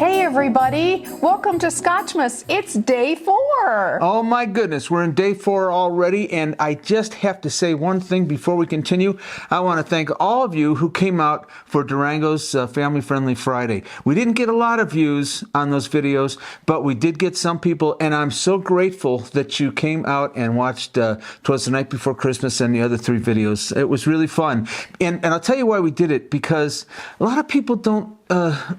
Hey everybody, welcome to Scotchmas. It's day 4. Oh my goodness, we're in day 4 already, and I just have to say one thing before we continue. I want to thank all of you who came out for Durango's Family Friendly Friday. We didn't get a lot of views on those videos, but we did get some people, and I'm so grateful that you came out and watched 'Twas the Night Before Christmas and the other 3 videos. It was really fun. And I'll tell you why we did it, because a lot of people don't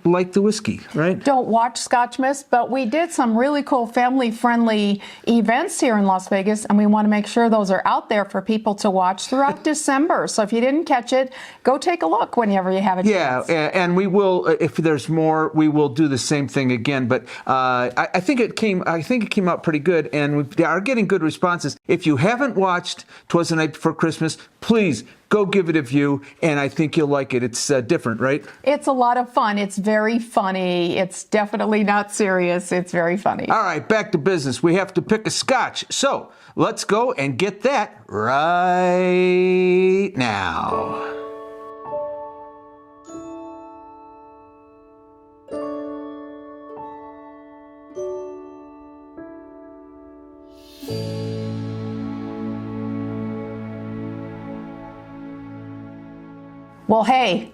like the whiskey, right? Don't watch Scotchmas, but we did some really cool family-friendly events here in Las Vegas, and we want to make sure those are out there for people to watch throughout December. So if you didn't catch it, go take a look whenever you have a chance. Yeah, and we will, if there's more, we will do the same thing again. But I think it came out pretty good, and we are getting good responses. If you haven't watched 'Twas the Night Before Christmas, please go give it a view, and I think you'll like it. It's different, right? It's a lot of fun. It's very funny. It's definitely not serious. It's very funny. All right, back to business. We have to pick a scotch. So let's go and get that right now. Well, hey,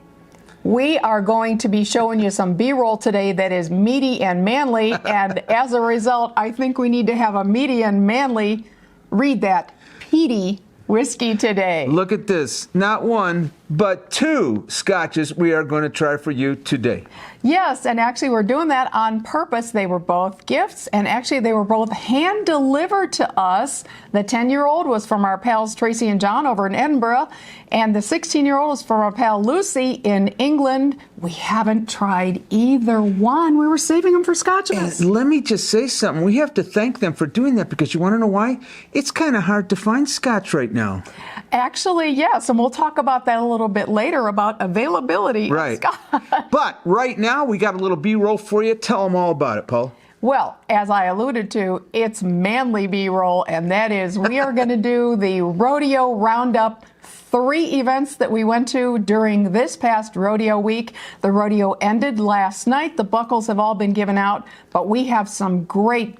we are going to be showing you some B-roll today that is meaty and manly, and as a result, I think we need to have a meaty and manly, read that, peaty whiskey today. Look at this. Not 1, but 2 scotches we are going to try for you today. Yes, and actually we're doing that on purpose. They were both gifts, and actually they were both hand-delivered to us. The 10-year-old was from our pals Tracy and John over in Edinburgh, and the 16-year-old was from our pal Lucy in England. We haven't tried either one. We were saving them for Scotchmas. And let me just say something. We have to thank them for doing that, because you want to know why? It's kind of hard to find Scotch right now. Actually, yes, and we'll talk about that a little bit later about availability right. of Scotch. But right now, we got a little B-roll for you. Tell them all about it, Paul. Well, as I alluded to, it's manly B-roll, and that is we are going to do the Rodeo Roundup 3 events that we went to during this past rodeo week. The rodeo ended last night. The buckles have all been given out, but we have some great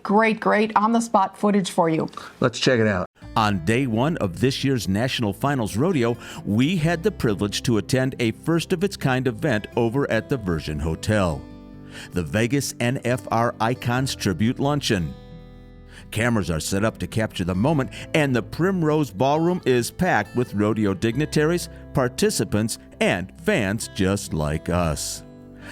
on-the-spot footage for you. Let's check it out. On day 1 of this year's National Finals Rodeo, we had the privilege to attend a first-of-its-kind event over at the Virgin Hotel, the Vegas NFR Icons Tribute Luncheon. Cameras are set up to capture the moment, and the Primrose Ballroom is packed with rodeo dignitaries, participants, and fans just like us.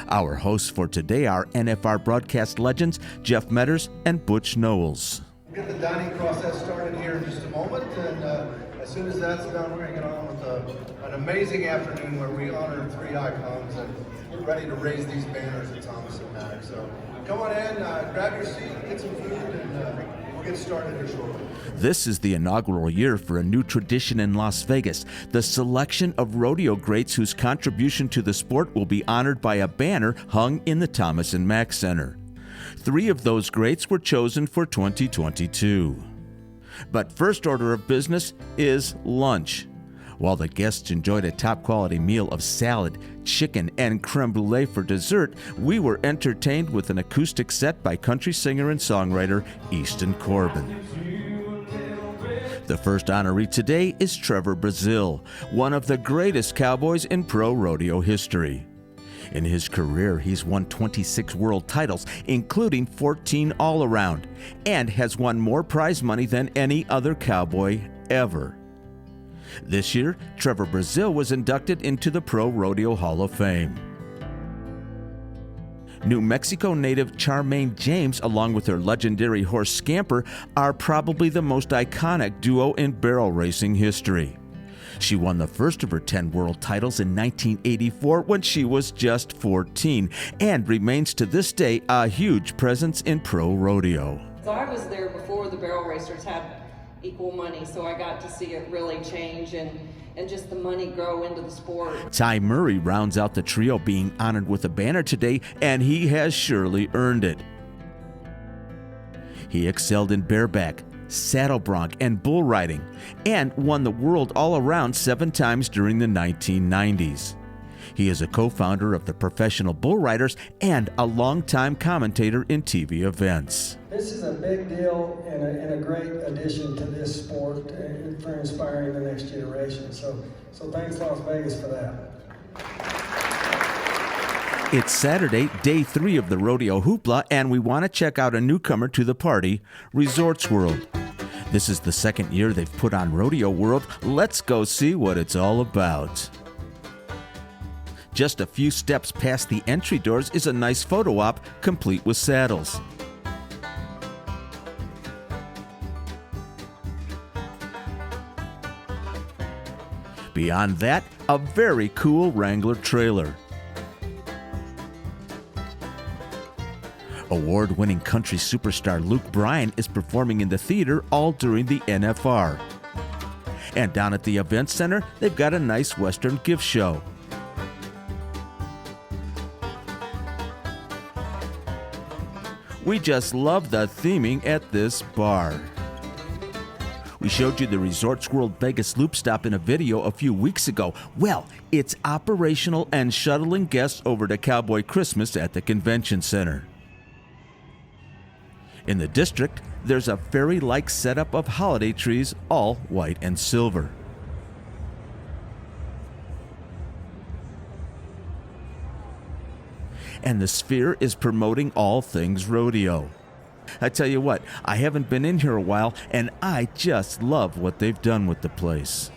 Our hosts for today are NFR broadcast legends Jeff Metters and Butch Knowles. We'll get the dining process started here in just a moment, and as soon as that's done, we're going to get on with an amazing afternoon where we honor 3 icons and we're ready to raise these banners at Thomas and Mack. So come on in, grab your seat, get some food, and we'll get started here shortly. This is the inaugural year for a new tradition in Las Vegas, the selection of rodeo greats whose contribution to the sport will be honored by a banner hung in the Thomas and Mack Center. 3 of those greats were chosen for 2022. But first order of business is lunch. While the guests enjoyed a top-quality meal of salad, chicken, and creme brulee for dessert, we were entertained with an acoustic set by country singer and songwriter Easton Corbin. The first honoree today is Trevor Brazile, one of the greatest cowboys in pro rodeo history. In his career, he's won 26 world titles, including 14 all-around, and has won more prize money than any other cowboy ever. This year, Trevor Brazile was inducted into the Pro Rodeo Hall of Fame. New Mexico native Charmaine James, along with her legendary horse Scamper, are probably the most iconic duo in barrel racing history. She won the first of her 10 world titles in 1984 when she was just 14, and remains to this day a huge presence in pro rodeo. So I was there before the barrel racers had equal money, so I got to see it really change and just the money grow into the sport. Ty Murray rounds out the trio being honored with a banner today, and he has surely earned it. He excelled in bareback, saddle bronc, and bull riding, and won the world all around 7 times during the 1990s. He is a co-founder of the Professional Bull Riders and a longtime commentator in TV events. This is a big deal and a great addition to this sport for inspiring the next generation. So thanks Las Vegas for that. It's Saturday, day 3 of the rodeo hoopla, and we want to check out a newcomer to the party, Resorts World. This is the second year they've put on Rodeo World. Let's go see what it's all about. Just a few steps past the entry doors is a nice photo op, complete with saddles. Beyond that, a very cool Wrangler trailer. Award-winning country superstar Luke Bryan is performing in the theater all during the NFR. And down at the event center, they've got a nice Western gift show. We just love the theming at this bar. We showed you the Resorts World Vegas Loop Stop in a video a few weeks ago. Well, it's operational and shuttling guests over to Cowboy Christmas at the convention center. In the district, there's a fairy-like setup of holiday trees, all white and silver. And the Sphere is promoting all things rodeo. I tell you what, I haven't been in here a while, and I just love what they've done with the place.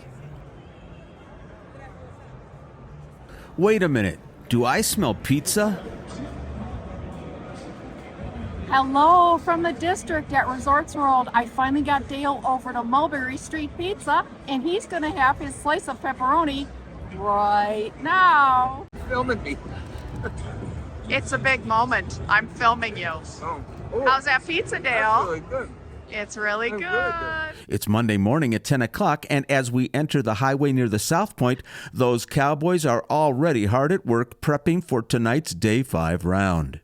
Wait a minute, do I smell pizza? Hello from the district at Resorts World. I finally got Dale over to Mulberry Street Pizza, and he's going to have his slice of pepperoni right now. Filming me. It's a big moment. I'm filming you. How's that pizza, Dale? Really good. It's really good. It's Monday morning at 10 o'clock, and as we enter the highway near the South Point, those cowboys are already hard at work prepping for tonight's Day 5 round.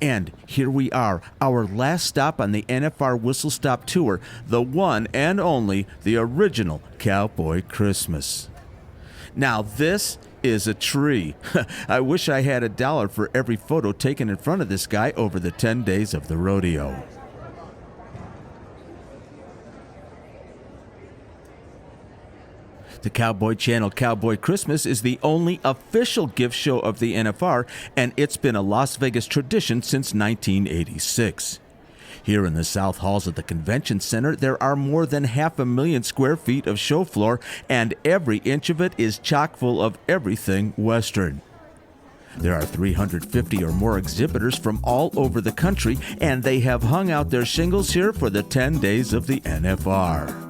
And here we are, our last stop on the NFR Whistle Stop Tour, the one and only, the original Cowboy Christmas. Now this is a tree. I wish I had $1 for every photo taken in front of this guy over the 10 days of the rodeo. The Cowboy Channel Cowboy Christmas is the only official gift show of the NFR, and it's been a Las Vegas tradition since 1986. Here in the South Halls of the Convention Center, there are more than 500,000 square feet of show floor, and every inch of it is chock full of everything Western. There are 350 or more exhibitors from all over the country, and they have hung out their shingles here for the 10 days of the NFR.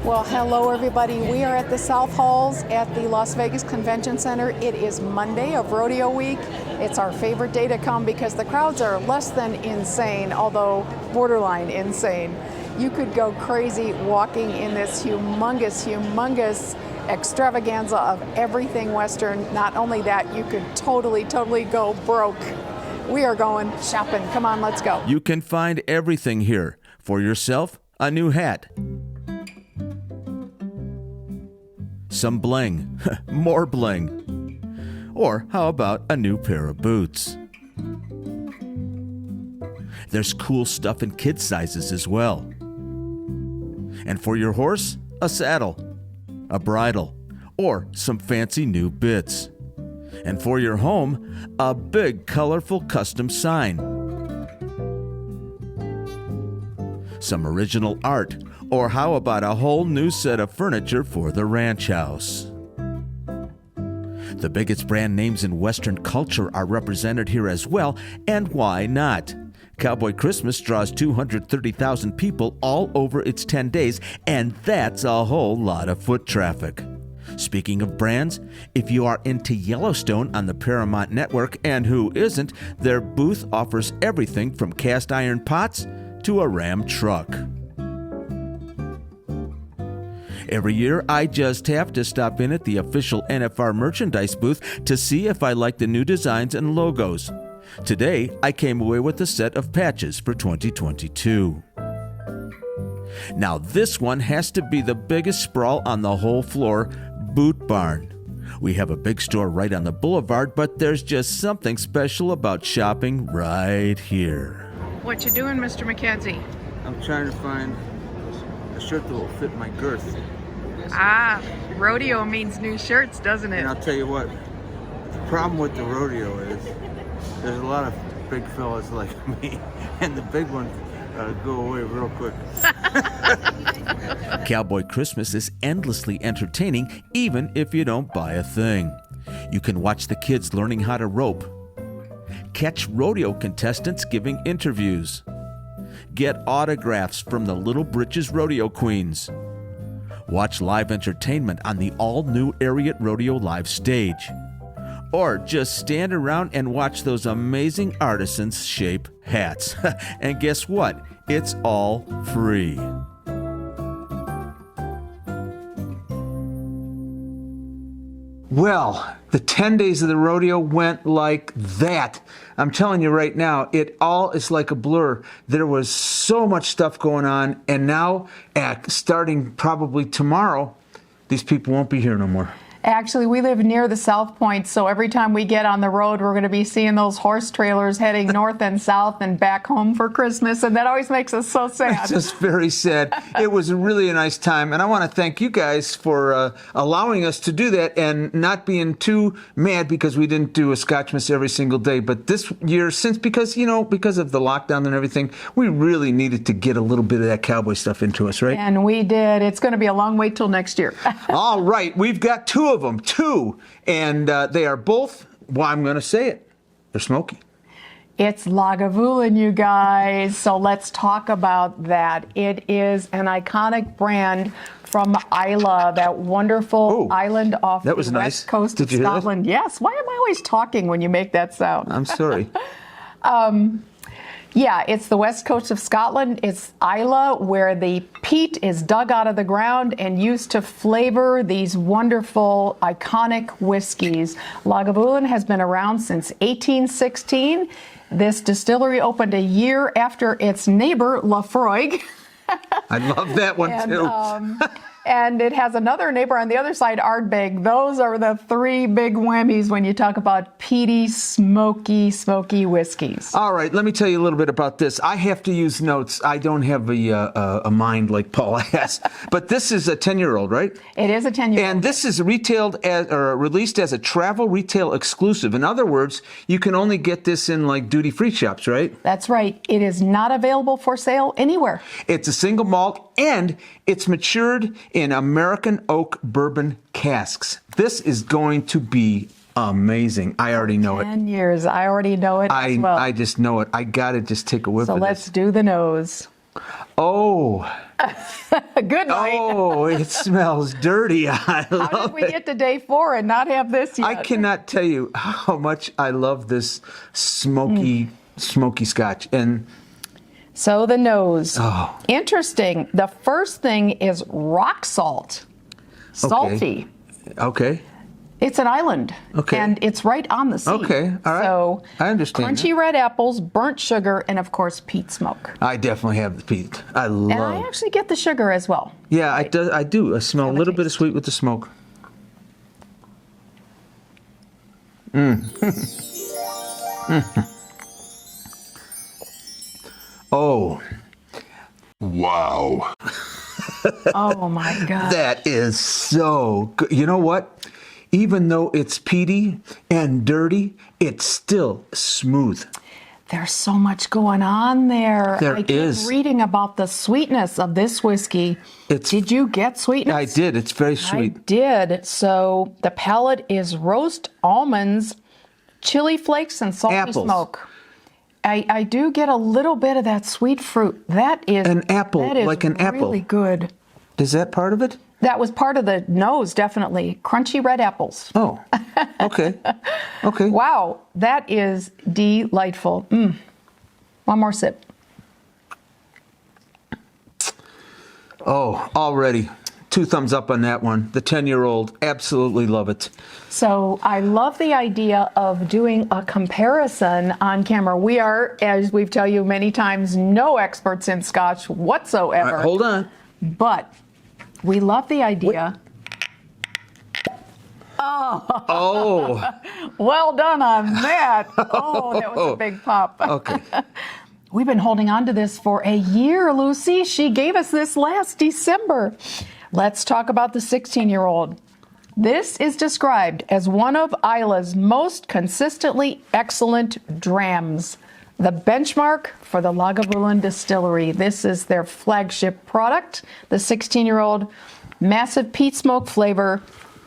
Well, hello everybody. We are at the South Halls at the Las Vegas Convention Center. It is Monday of Rodeo Week. It's our favorite day to come because the crowds are less than insane, although borderline insane. You could go crazy walking in this humongous extravaganza of everything Western. Not only that, you could totally go broke. We are going shopping. Come on, let's go. You can find everything here. For yourself, a new hat. Some bling, more bling. Or how about a new pair of boots? There's cool stuff in kid sizes as well. And for your horse, a saddle, a bridle, or some fancy new bits. And for your home, a big colorful custom sign. Some original art, or how about a whole new set of furniture for the ranch house? The biggest brand names in Western culture are represented here as well, and why not? Cowboy Christmas draws 230,000 people all over its 10 days, and that's a whole lot of foot traffic. Speaking of brands, if you are into Yellowstone on the Paramount Network, and who isn't, their booth offers everything from cast iron pots to a Ram truck. Every year, I just have to stop in at the official NFR merchandise booth to see if I like the new designs and logos. Today, I came away with a set of patches for 2022. Now this one has to be the biggest sprawl on the whole floor, Boot Barn. We have a big store right on the boulevard, but there's just something special about shopping right here. What you doing, Mr. McKenzie? I'm trying to find a shirt that will fit my girth. Ah, rodeo means new shirts, doesn't it? And I'll tell you what, the problem with the rodeo is there's a lot of big fellas like me, and the big ones go away real quick. Cowboy Christmas is endlessly entertaining, even if you don't buy a thing. You can watch the kids learning how to rope, catch rodeo contestants giving interviews, get autographs from the Little Britches rodeo queens, watch live entertainment on the all-new Ariat Rodeo Live stage, or just stand around and watch those amazing artisans shape hats. And guess what? It's all free. Well, the 10 days of the rodeo went like that. I'm telling you right now, it all is like a blur. There was so much stuff going on, and now, starting probably tomorrow, these people won't be here no more. Actually, we live near the South Point, so every time we get on the road, we're going to be seeing those horse trailers heading north and south and back home for Christmas, and that always makes us so sad. It's just very sad. It was really a nice time, and I want to thank you guys for allowing us to do that and not being too mad because we didn't do a Scotchmas every single day. But this year, because of the lockdown and everything, we really needed to get a little bit of that cowboy stuff into us, right? And we did. It's going to be a long wait till next year. All right, we've got two of them, and they are both, well, I'm going to say it, they're smoky. It's Lagavulin, you guys. So let's talk about that. It is an iconic brand from Islay, that wonderful island off the west coast of Scotland. Yes. Why am I always talking when you make that sound? I'm sorry. Yeah, it's the west coast of Scotland. It's Islay, where the peat is dug out of the ground and used to flavor these wonderful, iconic whiskeys. Lagavulin has been around since 1816. This distillery opened a year after its neighbor, Lafroig. I love that one, too. And it has another neighbor on the other side, Ardbeg. Those are the three big whammies when you talk about peaty, smoky whiskeys. All right, let me tell you a little bit about this. I have to use notes. I don't have a mind like Paula has. But this is a 10-year-old, right? It is a 10-year-old. And this is released as a travel retail exclusive. In other words, you can only get this in like duty-free shops, right? That's right. It is not available for sale anywhere. It's a single malt, and it's matured in American oak bourbon casks. This is going to be amazing. I already know 10 years. I already know it as well. I just know it. I got to just take a whiff of this. So let's do the nose. Oh. Good night. Oh, it smells dirty. I love How did we get to day 4 and not have this yet? I cannot tell you how much I love this smoky Scotch. And so the nose. Oh. Interesting. The first thing is rock salt. Salty. Okay. It's an island. Okay. And it's right on the sea. Okay. All right. So I understand. Crunchy red apples, burnt sugar, and of course peat smoke. I definitely have the peat. And I actually get the sugar as well. Yeah, I do. I smell a little bit of sweet with the smoke. Oh. Wow. Oh my God. That is so good. You know what? Even though it's peaty and dirty, it's still smooth. There's so much going on there. There I keep is. reading about the sweetness of this whiskey. Did you get sweetness? I did. It's very sweet. I did. So the palate is roast almonds, chili flakes, and salty smoke. I do get a little bit of that sweet fruit. That is an apple, like an apple. Really good. Is that part of it? That was part of the nose, definitely. Crunchy red apples. Oh, okay. Okay. Wow, that is delightful. One more sip. Oh, already. 2 thumbs up on that one. The 10-year-old, absolutely love it. So I love the idea of doing a comparison on camera. We are, as we've told you many times, no experts in Scotch whatsoever. All right, hold on. But we love the idea. Oh. Well done on that. Oh, that was a big pop. Okay. We've been holding on to this for a year, Lucy. She gave us this last December. Let's talk about the 16-year-old. This is described as one of Isla's most consistently excellent drams, the benchmark for the Lagavulin distillery. This is their flagship product, the 16-year-old, massive peat smoke flavor,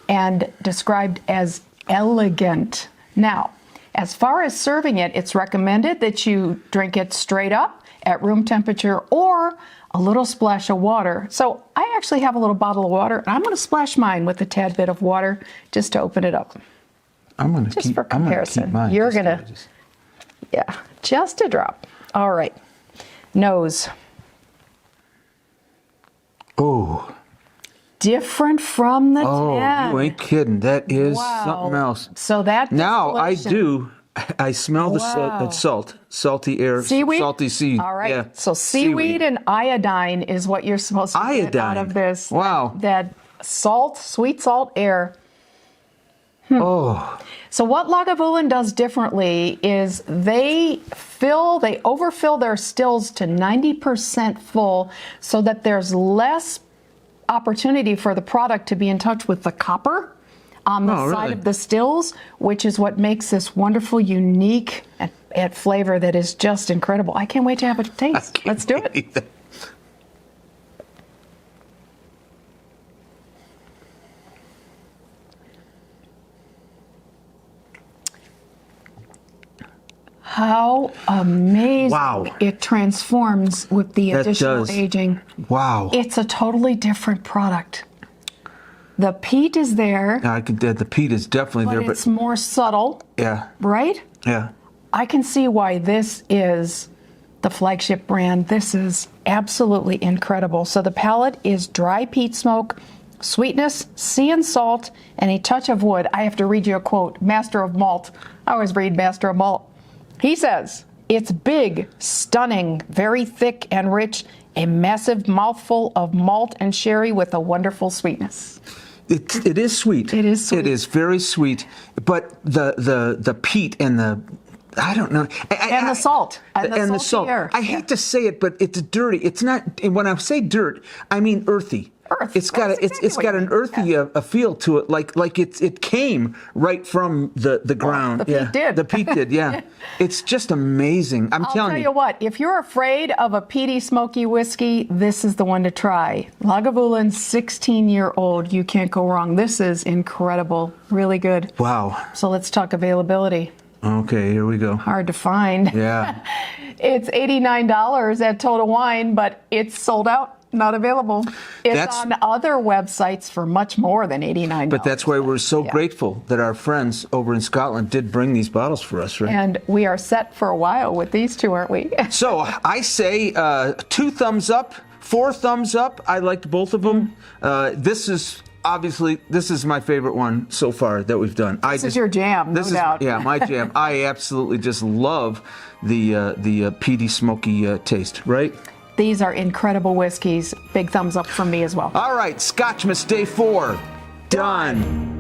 and described as elegant. Now, as far as serving it, it's recommended that you drink it straight up at room temperature or a little splash of water. So I actually have a little bottle of water, and I'm going to splash mine with a tad bit of water just to open it up. I'm going to Just keep, for comparison. I'm gonna keep mine. You're Just going to, yeah, just a drop. All right. Nose. Oh. Different from the 10. Oh, you ain't kidding. That is something else. So that Now I distillation- I smell the Wow. salt, salty air, Seaweed? salty seed. All right. Yeah. So seaweed and iodine is what you're supposed to get out Iodine? of this. Wow. That salt, sweet salt air. Oh, So what Lagavulin does differently is they overfill their stills to 90% full so that there's less opportunity for the product to be in touch with the copper on the Oh, side really? of the stills, which is what makes this wonderful, unique at flavor that is just incredible. I can't wait to have a taste. Let's do it. How amazing Wow. it transforms with the That additional does. aging. Wow. It's a totally different product. The peat is there, I can. The peat is definitely but there, it's more subtle, yeah, right? yeah. I can see why this is the flagship brand. This is absolutely incredible. So the palate is dry peat smoke, sweetness, sea and salt, and a touch of wood. I have to read you a quote. Master of Malt. I always read Master of Malt. He says, "It's big, stunning, very thick and rich, a massive mouthful of malt and sherry with a wonderful sweetness." It is sweet. It is sweet. It is very sweet. But the peat and the, I don't know. And the salt. And the salty salt. air. I hate to say it, but it's dirty. It's not. And when I say dirt, I mean earthy. Earth. It's got That's it's exactly got what an you mean. earthy a feel to it, like it came right from the ground. the peat did. The peat did. Yeah. It's just amazing. I'm I'll telling tell you what, if you're afraid of a peaty, smoky whiskey, this is the one to try. Lagavulin 16-year-old, you can't go wrong. This is incredible, really good. Wow. So let's talk availability. Okay, here we go. Hard to find. Yeah. It's $89 at Total Wine, but it's sold out, not available. It's That's- on other websites for much more than $89. But that's why we're so grateful that our friends over in Scotland did bring these bottles for us, right? And we are set for a while with these two, aren't we? So I say 2 thumbs up, 4 thumbs up. I liked both of them. This is my favorite one so far that we've done. This is your jam, no doubt. Yeah, my jam. I absolutely just love the peaty, smoky taste, right? These are incredible whiskeys. Big thumbs up from me as well. All right, Scotchmas Day 4, done.